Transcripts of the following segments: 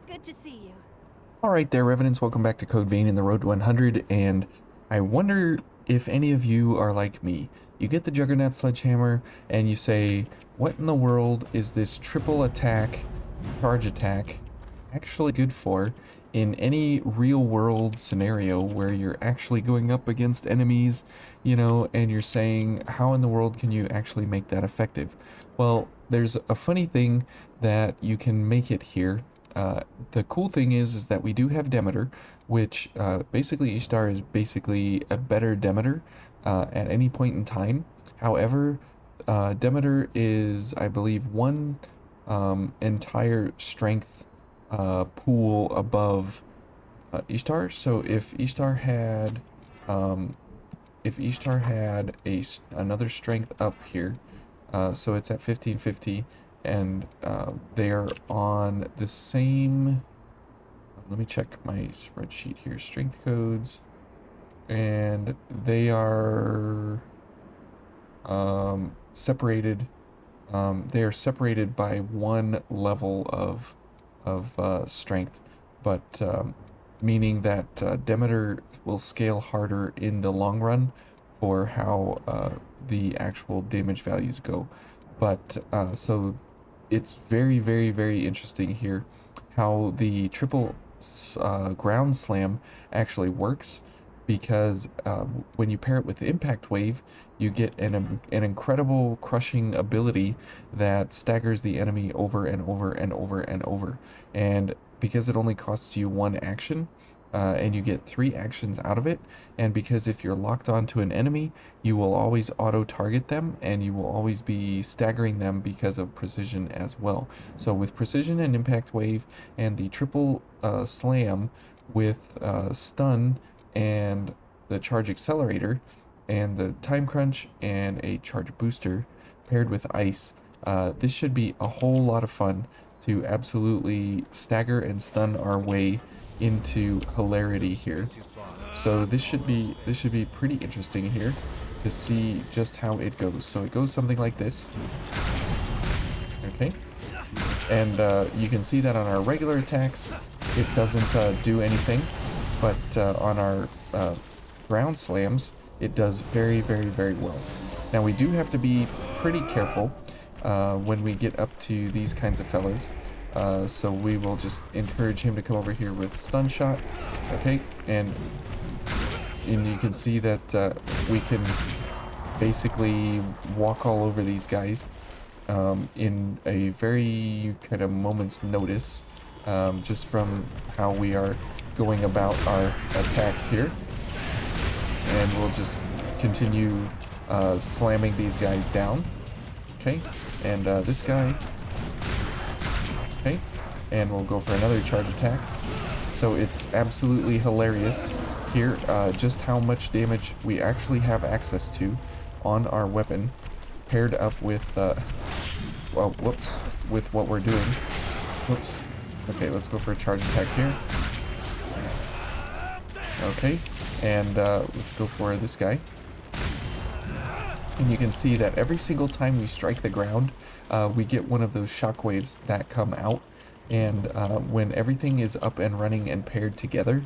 Good to see you. Alright there, Revenants, welcome back to Code Vein in the Road to 100, and I wonder if any of you are like me. You get the Juggernaut Sledgehammer, and you say, what in the world is this triple attack, charge attack, actually good for in any real-world scenario where you're actually going up against enemies, and you're saying, how in the world can you actually make that effective? Well, there's a funny thing that you can make it here. The cool thing is that we do have Demeter, which basically Ishtar is basically a better Demeter at any point in time. However, Demeter is, I believe, one entire strength pool above Ishtar. So um, if Ishtar had another strength up here, so it's at 1550, and they are on the same. Let me check my spreadsheet here. Strength codes, and they are separated. They are separated by one level of strength, but meaning that Demeter will scale harder in the long run for how the actual damage values go. But so it's very, very, very interesting here how the triple ground slam actually works, because when you pair it with Impact Wave, you get an incredible crushing ability that staggers the enemy over and over and over and over. And because it only costs you one action, and you get 3 actions out of it, and because if you're locked onto an enemy, you will always auto-target them, and you will always be staggering them because of precision as well. So with precision and Impact Wave and the triple slam with stun and the charge accelerator and the time crunch and a charge booster paired with ice, this should be a whole lot of fun to absolutely stagger and stun our way into hilarity here. So this should be pretty interesting here to see just how it goes. So it goes something like this. Okay. And you can see that on our regular attacks, it doesn't do anything, but on our ground slams, it does very, very, very well. Now we do have to be pretty careful when we get up to these kinds of fellas. So we will just encourage him to come over here with stun shot. Okay, and you can see that we can basically walk all over these guys in a very kind of moment's notice, just from how we are going about our attacks here. And we'll just continue slamming these guys down. Okay, and this guy. Okay, and we'll go for another charge attack. So it's absolutely hilarious here just how much damage we actually have access to on our weapon, paired up with well, whoops, with what we're doing. Whoops. Okay, let's go for a charge attack here. Okay, and let's go for this guy. And you can see that every single time we strike the ground, we get one of those shockwaves that come out. And when everything is up and running and paired together,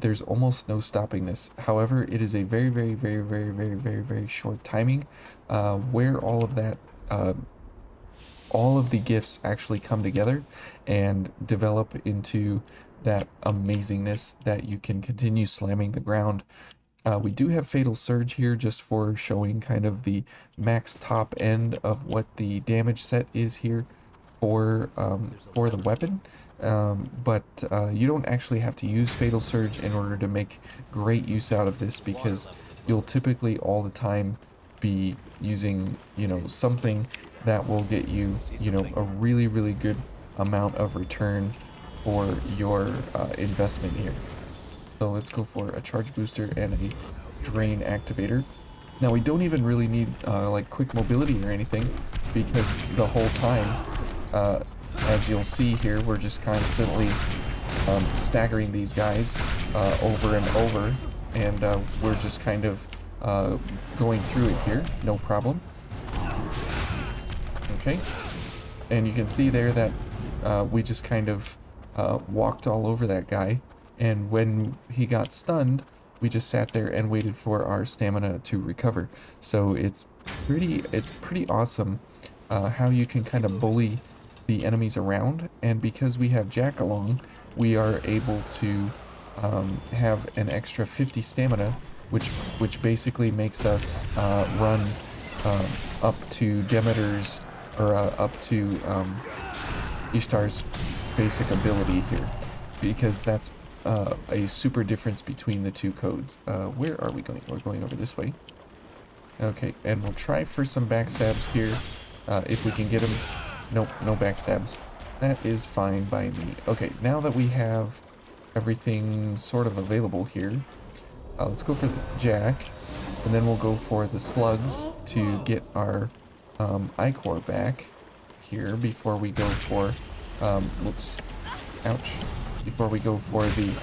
there's almost no stopping this. However, it is a very, very, very, very, very, very, very short timing where all of that, all of the gifts actually come together and develop into that amazingness that you can continue slamming the ground. We do have Fatal Surge here just for showing kind of the max top end of what the damage set is here for the weapon. But you don't actually have to use Fatal Surge in order to make great use out of this, because you'll typically all the time be using, something that will get you, a really, really good amount of return for your investment here. So let's go for a charge booster and a drain activator. Now we don't even really need like quick mobility or anything, because the whole time, as you'll see here, we're just constantly staggering these guys over and over, and we're just kind of going through it here, no problem. Okay, and you can see there that we just kind of walked all over that guy, and when he got stunned, we just sat there and waited for our stamina to recover. So it's pretty awesome how you can kind of bully the enemies around, and because we have Jack along, we are able to have an extra 50 stamina, which basically makes us run um, up to Demeter's or up to Ishtar's basic ability here, because that's a super difference between the two codes. Where are we going? We're going over this way. Okay, and we'll try for some backstabs here, if we can get them. Nope, no backstabs. That is fine by me. Okay, now that we have everything sort of available here, let's go for the Jack, and then we'll go for the slugs to get our Ichor back here before we go for, whoops, ouch, before we go for the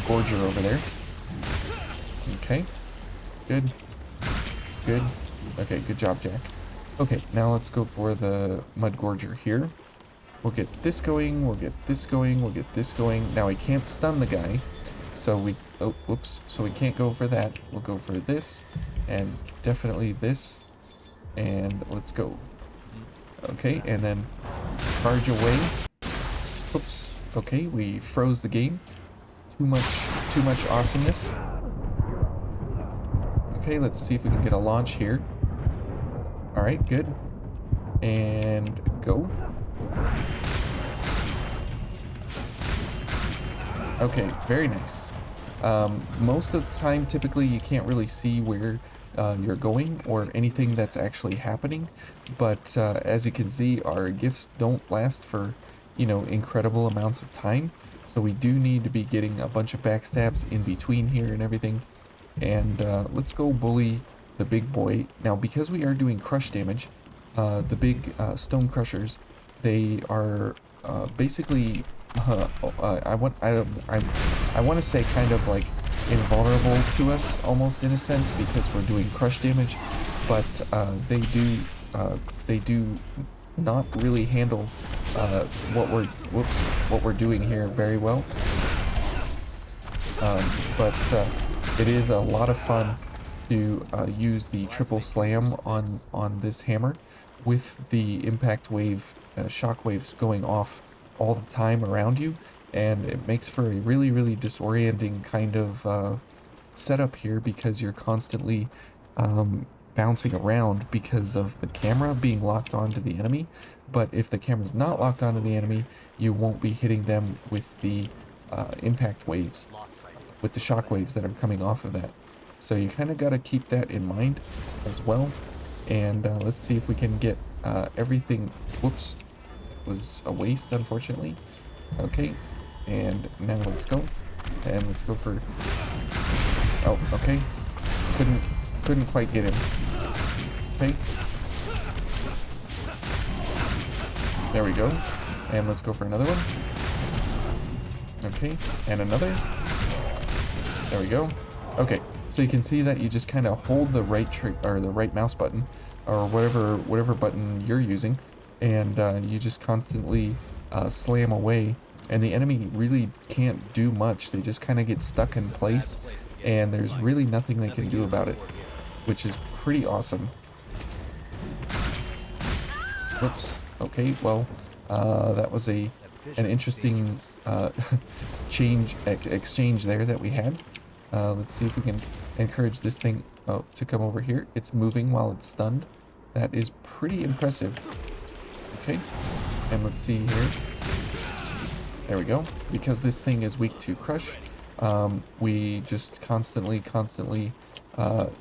Gorger over there. Okay, good, good. Okay, good job, Jack. Okay, now let's go for the Mud Gorger here. We'll get this going, we'll get this going, we'll get this going. Now we can't stun the guy, so we, oh, whoops, so we can't go for that. We'll go for this, and definitely this, and let's go. Okay, and then charge away. Oops, okay, we froze the game. Too much awesomeness. Okay, let's see if we can get a launch here. Alright, good. And go. Okay, very nice. Most of the time, typically, you can't really see where you're going or anything that's actually happening, but as you can see, our gifts don't last for, you know, incredible amounts of time, so we do need to be getting a bunch of backstabs in between here and everything. And let's go bully the big boy. Now, because we are doing crush damage, the big stone crushers, they are basically I want to say kind of like invulnerable to us, almost in a sense, because we're doing crush damage, but they do not really handle what we're doing here very well. But it is a lot of fun to use the triple slam on this hammer with the impact wave shock waves going off all the time around you, and it makes for a really disorienting kind of setup here, because you're constantly bouncing around because of the camera being locked onto the enemy. But if the camera's not locked onto the enemy, you won't be hitting them with the impact waves, with the shock waves that are coming off of that. So you kind of got to keep that in mind as well. And let's see if we can get everything. Whoops, it was a waste, unfortunately. Okay, and now let's go. And let's go for, oh, okay, couldn't quite get him. Okay, there we go. And let's go for another one. Okay, and another. There we go. Okay, so you can see that you just kind of hold the right or the right mouse button, or whatever button you're using, and you just constantly slam away, and the enemy really can't do much. They just kind of get stuck in place, and there's really nothing they can do about it, which is pretty awesome. Whoops. Okay, well, that was an interesting exchange there that we had. Let's see if we can encourage this thing to come over here. It's moving while it's stunned. That is pretty impressive. Okay, and let's see here. There we go. Because this thing is weak to crush, we just constantly,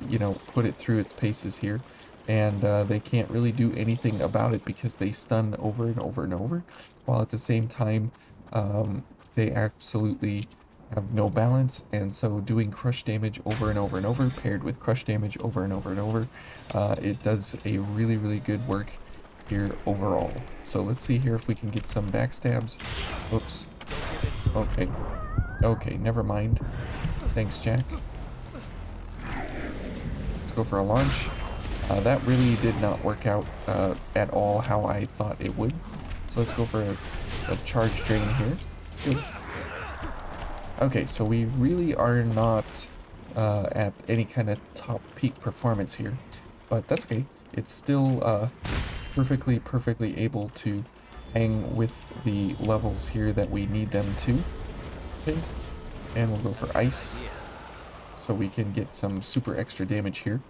you know, put it through its paces here. And they can't really do anything about it because they stun over and over and over, while at the same time they absolutely have no balance, and so doing crush damage over and over and over paired with crush damage over and over and over, it does a really good work here overall. So let's see here if we can get some backstabs. Oops. Okay, never mind. Thanks, Jack. Let's go for a launch. That really did not work out at all how I thought it would. So let's go for a charge drain here. Good. Okay, so we really are not at any kind of top peak performance here, but that's okay. It's still perfectly able to hang with the levels here that we need them to. Okay, and we'll go for ice so we can get some super extra damage here.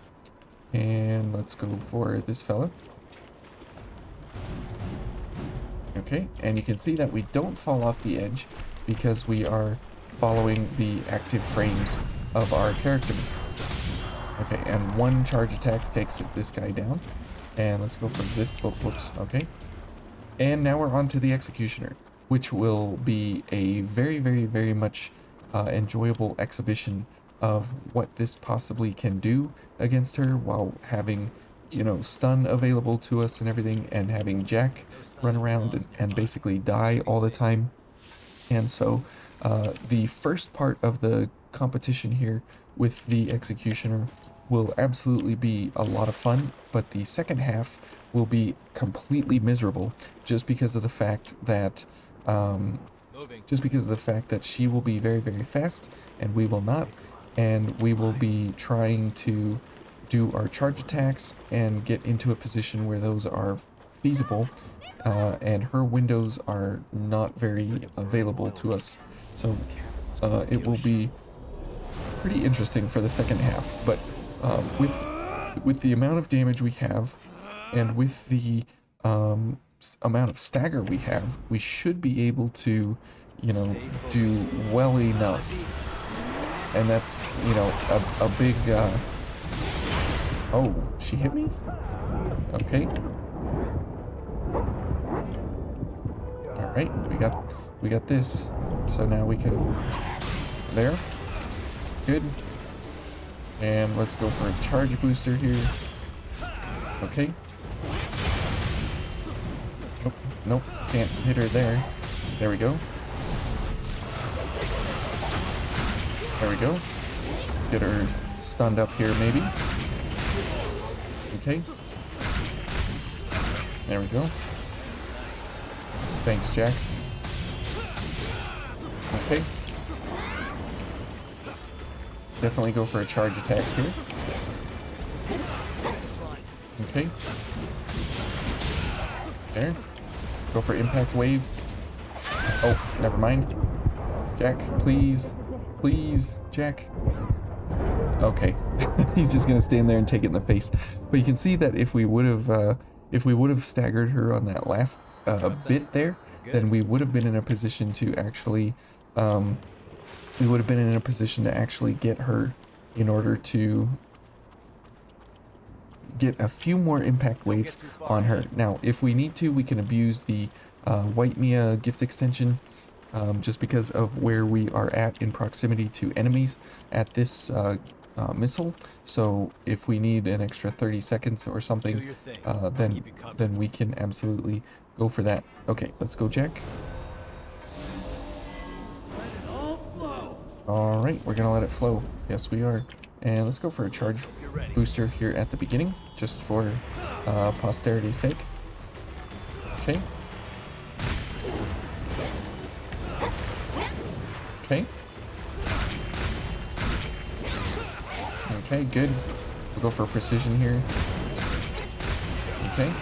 And let's go for this fella. Okay, and you can see that we don't fall off the edge because we are following the active frames of our character. Okay, and one charge attack takes this guy down. And let's go for this. Oh, whoops. Okay. And now we're on to the Executioner, which will be a very much enjoyable exhibition of what this possibly can do against her while having, you know, stun available to us and everything, and having Jack run around and basically die all the time. And so the first part of the competition here with the Executioner will absolutely be a lot of fun, but the second half will be completely miserable just because of the fact that she will be very fast and we will not, and we will be trying to do our charge attacks and get into a position where those are feasible, and her windows are not very available to us. So it will be pretty interesting for the second half, but with the amount of damage we have and with the amount of stagger we have, we should be able to, you know, do well enough. And that's, you know, a big oh, she hit me? Okay. Alright, we got this. So now we can, there. Good. And let's go for a charge booster here. Okay. Nope, nope, can't hit her there. There we go. There we go. Get her stunned up here, maybe. Okay. There we go. Thanks, Jack. Okay. Definitely go for a charge attack here. Okay. There. Go for impact wave. Oh, never mind. Jack, please. Please, Jack. Okay. He's just gonna stand there and take it in the face. But you can see that if we would have staggered her on that last bit there, then we would have been in a position to actually get her in order to get a few more impact waves on her. Now, if we need to, we can abuse the White Mia gift extension, just because of where we are at in proximity to enemies at this missile. So if we need an extra 30 seconds or something, then we can absolutely go for that. Okay, let's go, Jack. Alright, we're gonna let it flow. Yes, we are. And let's go for a charge booster here at the beginning, just for posterity's sake. Okay. Okay. Okay, good. We'll go for precision here. Okay.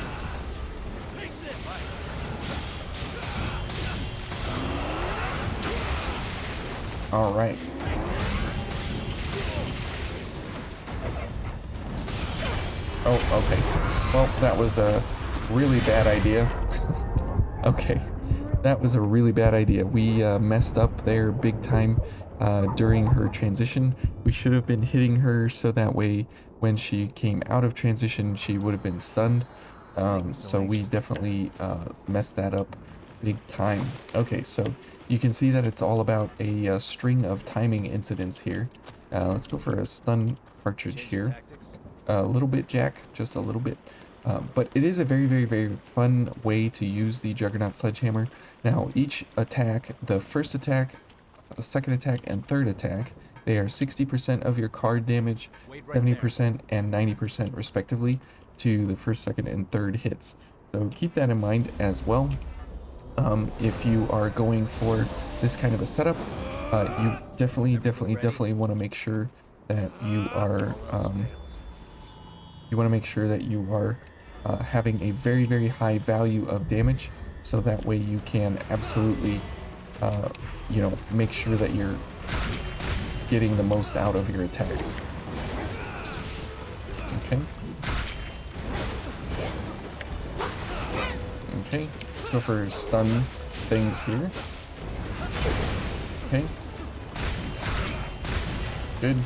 All right. Oh, okay. Well, that was a really bad idea. Okay. That was a really bad idea. We messed up there big time during her transition. We should have been hitting her so that way when she came out of transition, she would have been stunned. So we definitely messed that up big time. Okay, so you can see that it's all about a string of timing incidents here. Let's go for a stun cartridge here. A little bit, Jack, just a little bit. But it is a very fun way to use the Juggernaut Sledgehammer. Now, each attack, the first attack, second attack, and third attack, they are 60% of your card damage, 70% and 90% respectively to the first, second, and third hits. So keep that in mind as well. If you are going for this kind of a setup, you definitely want to make sure that you are having a very high value of damage, so that way you can absolutely, uh, make sure that you're getting the most out of your attacks. Okay. Okay, let's go for stun things here. Okay. Good.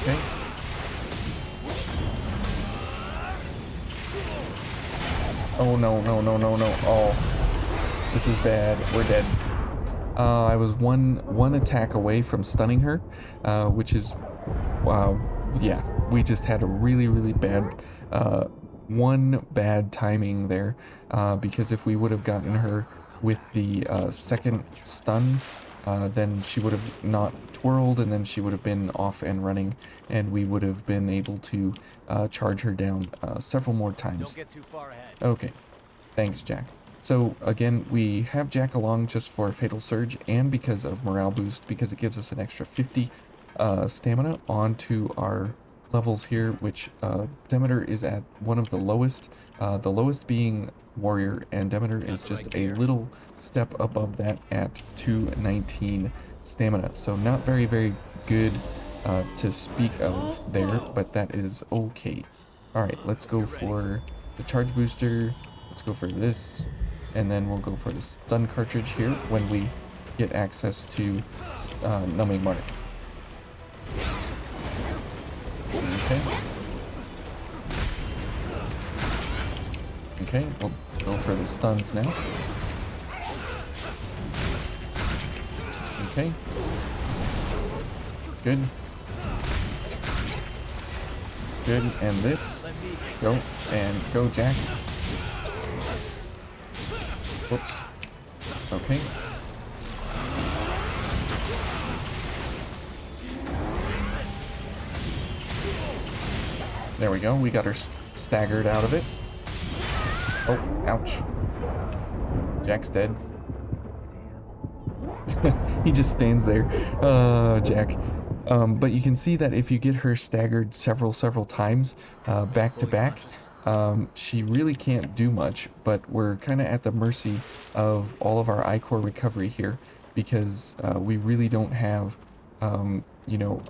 Okay. Oh no. Oh, this is bad. We're dead. I was one attack away from stunning her, which is, wow, yeah, we just had a really bad, one bad timing there, because if we would have gotten her with the second stun, then she would have not twirled, and then she would have been off and running, and we would have been able to charge her down several more times. Don't get too far ahead. Okay, thanks, Jack. So again, we have Jack along just for Fatal Surge and because of morale boost, because it gives us an extra 50 stamina onto our levels here, which Demeter is at one of the lowest being Warrior, and Demeter is just a little step above that at 219 stamina. So not very good to speak of there, but that is okay. Alright, let's go for the charge booster. Let's go for this, and then we'll go for the stun cartridge here when we get access to Numbing Mark. Okay. Okay, we'll go for the stuns now. Okay. Good. Good, and this. Go, and go, Jack. Whoops. Okay. There we go. We got her staggered out of it. Oh, ouch. Jack's dead. He just stands there. Jack. But you can see that if you get her staggered several times back to back, she really can't do much, but we're kind of at the mercy of all of our Ichor recovery here, because we really don't have, a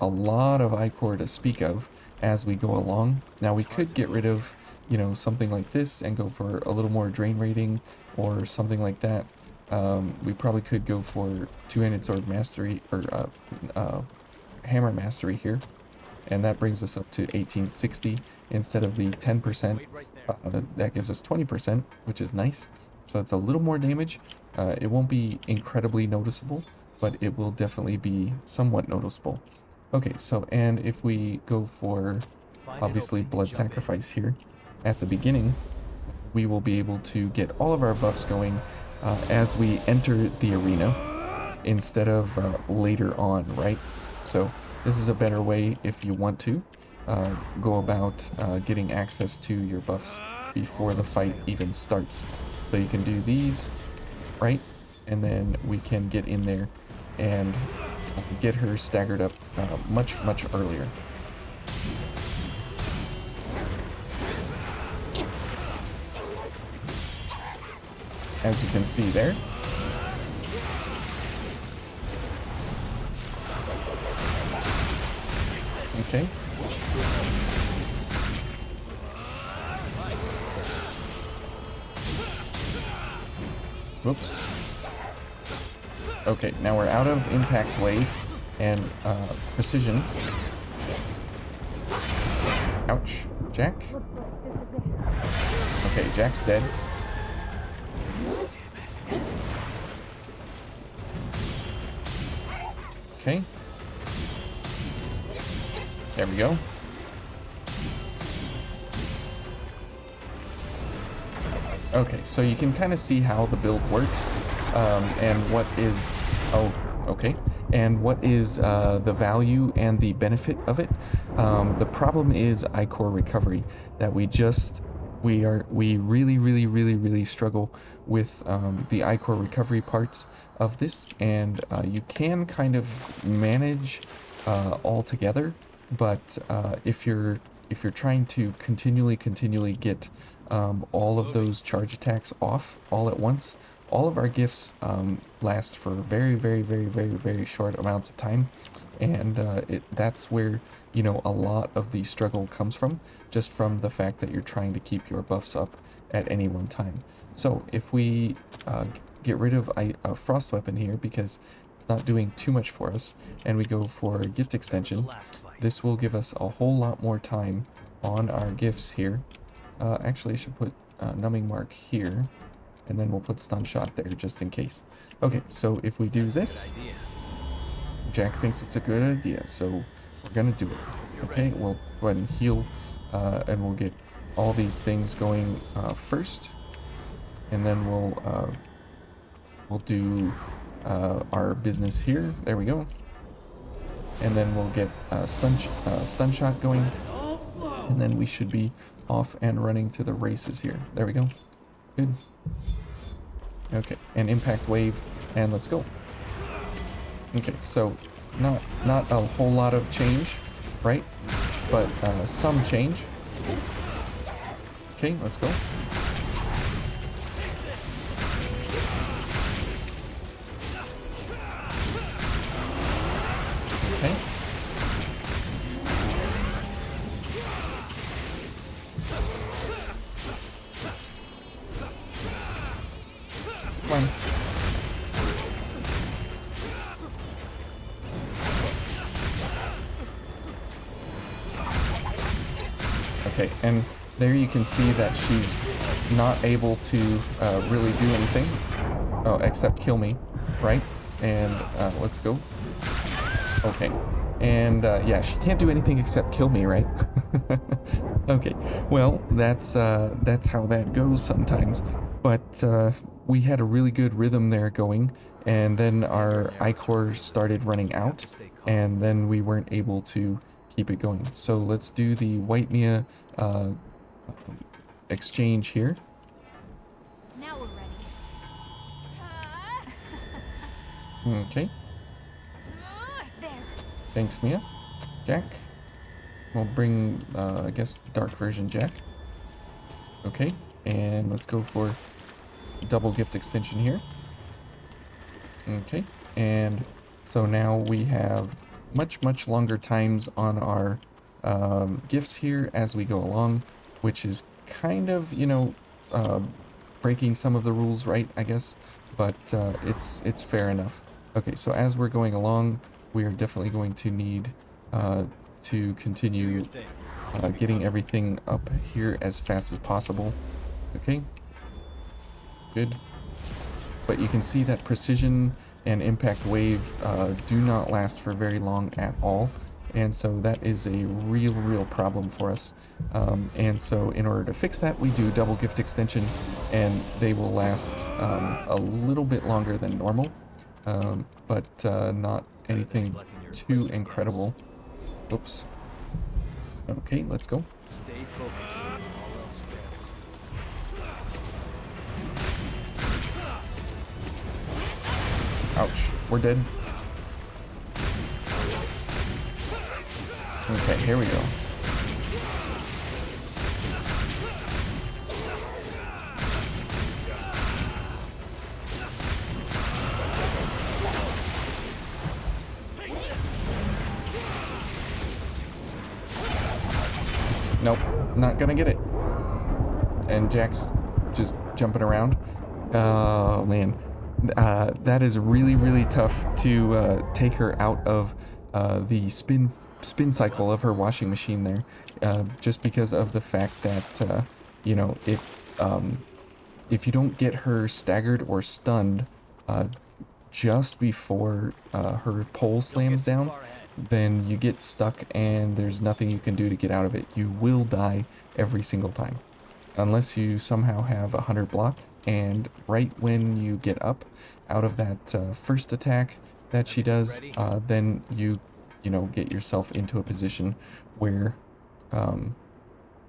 lot of Ichor to speak of as we go along. Now we could get rid of, something like this and go for a little more drain rating or something like that. We probably could go for two-handed sword mastery, or hammer mastery here, and that brings us up to 1860 instead of the 10%. That gives us 20%, which is nice. So it's a little more damage. It won't be incredibly noticeable, but it will definitely be somewhat noticeable. Okay, so, and if we go for, obviously, blood sacrifice here at the beginning, we will be able to get all of our buffs going as we enter the arena instead of later on, right? So this is a better way if you want to go about getting access to your buffs before the fight even starts. So you can do these, right? And then we can get in there and get her staggered up much earlier. As you can see there. Okay. Whoops. Okay, now we're out of impact wave and precision. Ouch. Jack? Okay, Jack's dead. Okay. There we go. Okay, so you can kind of see how the build works, and what is... Oh, Okay, and what is the value and the benefit of it? The problem is iCore recovery, that we really struggle with the iCore recovery parts of this, and you can kind of manage all together, but if you're trying to continually get all of those charge attacks off all at once, all of our gifts last for very short amounts of time, and that's where, you know, a lot of the struggle comes from, just from the fact that you're trying to keep your buffs up at any one time. So if we get rid of a frost weapon here, because it's not doing too much for us, and we go for a gift extension, this will give us a whole lot more time on our gifts here. Actually, I should put numbing mark here, and then we'll put stun shot there just in case. Okay, so if we do this, Jack thinks it's a good idea, so we're gonna do it. Okay, we'll go ahead and heal, and we'll get all these things going first, and then we'll do our business here. There we go. And then we'll get stun shot going, and then we should be off and running to the races here. There we go. Good. Okay, and impact wave, and let's go. Okay, so not a whole lot of change, right? But some change. Okay, let's go. Okay. Come on. Okay, and there you can see that she's not able to really do anything, except kill me, right? And let's go. Okay, and yeah, she can't do anything except kill me, right? Okay, well, that's how that goes sometimes. But we had a really good rhythm there going, and then our iCore started running out, and then we weren't able to keep it going. So let's do the White Mia exchange here. Now we're ready. Okay, There. thanks, Mia. Jack. We'll bring, I guess, dark version Jack. Okay, and let's go for double gift extension here. Okay, and so now we have much longer times on our gifts here as we go along, which is kind of, you know, breaking some of the rules, right, I guess, but it's fair enough. Okay, so as we're going along, we are definitely going to need to continue getting everything up here as fast as possible. Okay, good. But you can see that precision and impact wave do not last for very long at all, and so that is a real problem for us. And so in order to fix that, we do double gift extension, and they will last a little bit longer than normal, but not anything too incredible. Oops. Okay, let's go. Stay focused. All else fails. Ouch, we're dead. Okay, here we go. Nope, not gonna get it. And Jack's just jumping around. Oh man, that is really tough to take her out of the spin cycle of her washing machine there, just because of the fact that you know, if you don't get her staggered or stunned just before her pole slams down, then you get stuck and there's nothing you can do to get out of it. You will die every single time, unless you somehow have 100 block, and right when you get up out of that first attack, that she does, then you know, get yourself into a position where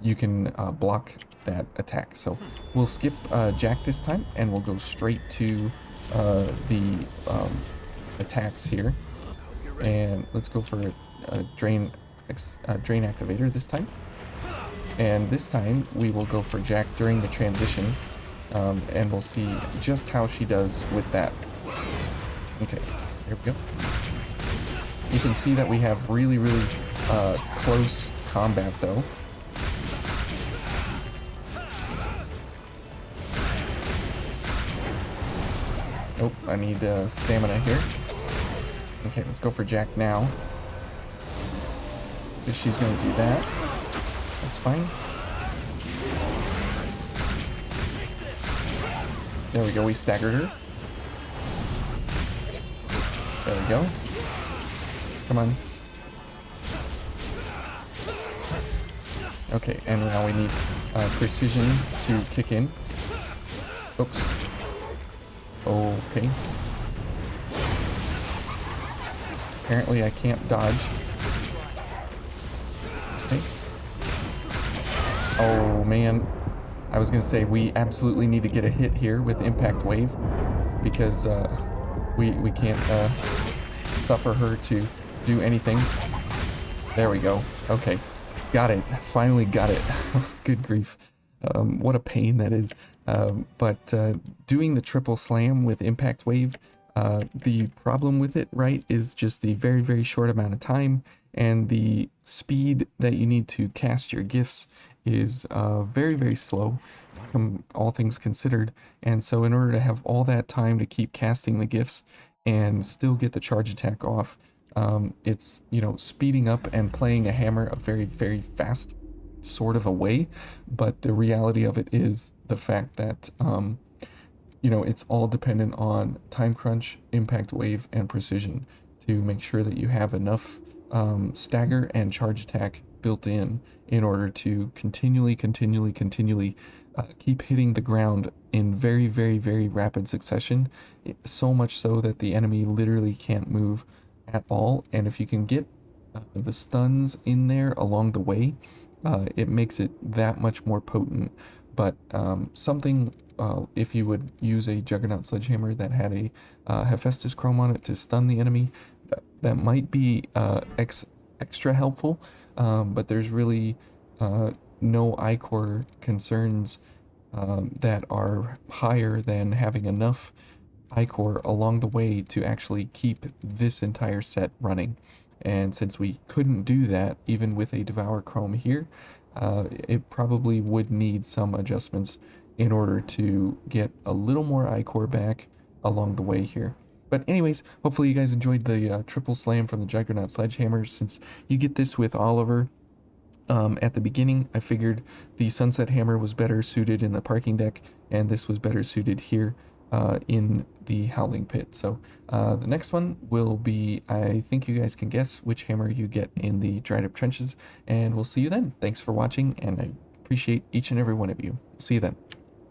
you can block that attack. So we'll skip Jack this time, and we'll go straight to the attacks here. And let's go for a drain activator this time. And this time we will go for Jack during the transition, and we'll see just how she does with that. Okay, here we go. You can see that we have really close combat though. Oh, I need stamina here. Okay, let's go for Jack now. If she's going to do that, that's fine. There we go, we staggered her. There we go. Come on. Okay, and now we need precision to kick in. Oops. Okay. Apparently I can't dodge. Okay. Oh man. I was gonna say we absolutely need to get a hit here with Impact Wave, because we can't suffer her to do anything. There we go. Okay. Got it. Finally got it. Good grief. What a pain that is. But doing the triple slam with Impact Wave, the problem with it, right, is just the very short amount of time, and the speed that you need to cast your gifts is very slow, all things considered. And so in order to have all that time to keep casting the gifts and still get the charge attack off, it's, you know, speeding up and playing a hammer a very fast sort of a way. But the reality of it is the fact that you know, it's all dependent on time crunch, Impact Wave, and precision to make sure that you have enough stagger and charge attack built in order to continually keep hitting the ground in very rapid succession, so much so that the enemy literally can't move at all. And if you can get the stuns in there along the way, it makes it that much more potent. But something, if you would use a Juggernaut Sledgehammer that had a Hephaestus Chrome on it to stun the enemy, that might be extra helpful. But there's really no Ichor concerns that are higher than having enough Ichor along the way to actually keep this entire set running. And since we couldn't do that even with a Devour Chrome here, it probably would need some adjustments in order to get a little more Ichor back along the way here. But anyways, hopefully you guys enjoyed the triple slam from the Juggernaut Sledgehammer. Since you get this with Oliver at the beginning, I figured the Sunset Hammer was better suited in the parking deck, and this was better suited here in the Howling Pit. So the next one will be, I think you guys can guess which hammer you get in the Dried Up Trenches, and we'll see you then. Thanks for watching, and I appreciate each and every one of you. See you then.